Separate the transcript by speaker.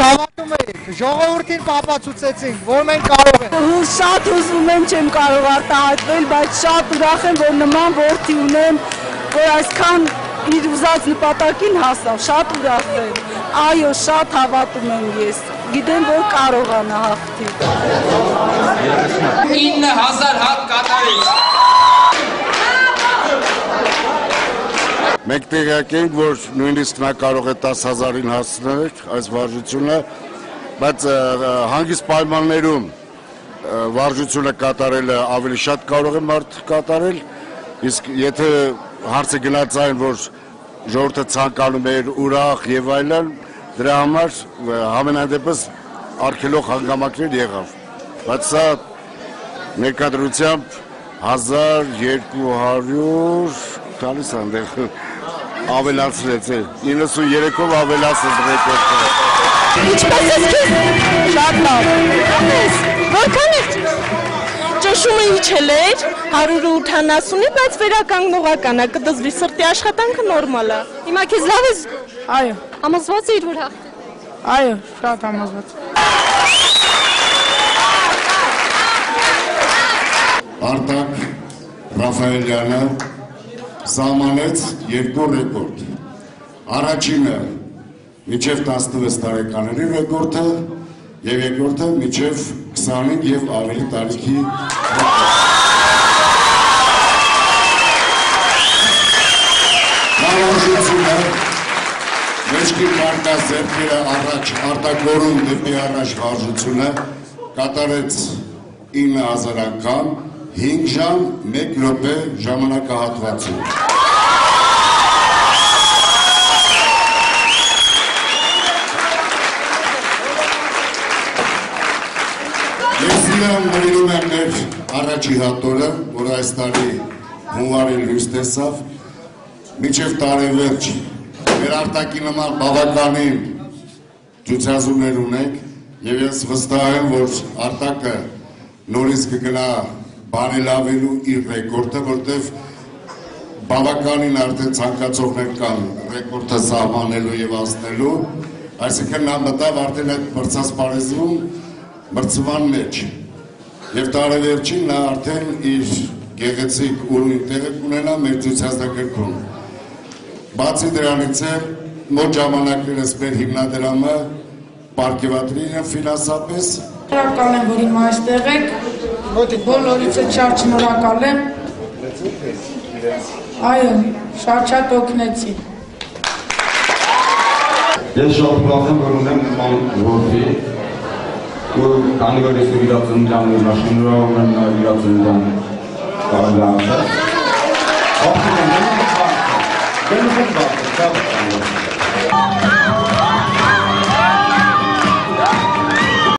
Speaker 1: հավատում եք, ժողովրդին ապացուցեցինք, որ մենք կարող ենք։
Speaker 2: Շատ հուզվում եմ, չեմ կարող արտահայտվել, բայց շատ ուրախ եմ, որ նման որդի ունեմ, որ այսքան իր ուզած նպատակին հասավ, շատ ուրախ եմ։ Այո, շատ հավատում եմ ես, գիտեմ, որ կարողանա հաղթի։
Speaker 3: 9000 հատ կատարեց։
Speaker 4: Մենք տեղյակ ենք, որ նույնիսկ նա կարող է 10,000-ին հասնել այս վարժությունը, բայց հանգիստ պայմաններում վարժությունը կատարելը ավելի շատ կարող է մարդ կատարել, իսկ եթե հարցը գնաց այն, որ ժողովուրդը ցանկանում էր ուրախ եւ այլն, դրա համար համենայն դեպս արգելող հանգամանքներ եղավ, բայց սա ներկայությամբ 1200 քանիս անդեղ ավելացրեց, 93-ով ավելացրեց ռեկորդը։
Speaker 2: Ինչպես ես քեզ շատ լավ։ Որքան է ճշումը իջել էր 180-ի, բայց վերականգնողական է, կդզվի սրտի աշխատանքը նորմալ է։ Հիմա քեզ լավ ես։ Այո։ Համոզված ես որ հաղթի։ Այո, շատ համոզված։
Speaker 4: Արտակ Ռաֆայելյանը սահմանեց 2 ռեկորդ։ Առաջինը մինչև 16 տարեկաների ռեկորդը եւ երկրորդը մինչև 25 եւ ավելի տարիքի վարժությունը մեջքի կարկազերքերը առաջ արտակորում դեպի առաջ վարժությունը կատարեց 9000 անգամ 5 ժամ 1 րոպե ժամանակահատվածում։ Ես իրան նվիրում եմ մեր առաջի հատորը, որ այս տարի հունվարին լույս տեսավ, մինչև տարեվերջ մեր արտակի նման բավականին ցուցազումներ ունենք եւ ես վստահ եմ, որ արտակը նորից կգնա բարելավելու իր ռեկորդը, որտեղ բավականին արդեն ցանկացողներ կան ռեկորդը սահմանելու եւ անցնելու, այսինքն նա մտավ արդեն այդ մրցասպարեզում մրցման մեջ եւ տարեվերջին նա արդեն իր գեղեցիկ ուրույն տեղը կունենա մեր ցուցադրագրքում։ Բացի դրանից էլ մոտ ժամանակներս մեր հիմնադրամը պարգևատրի է ֆինանսապես։
Speaker 5: Շնորհակալ եմ, որ հիմա այստեղ եք, բոլորից շատ շնորհակալ եմ։ Այո, շատ օգնեցի։
Speaker 6: Ես շատ ուրախ եմ, որ ունեմ նման որդի, որ քանի որ ես իրացնության շնորհավորում եմ իրացնության կարողանալը։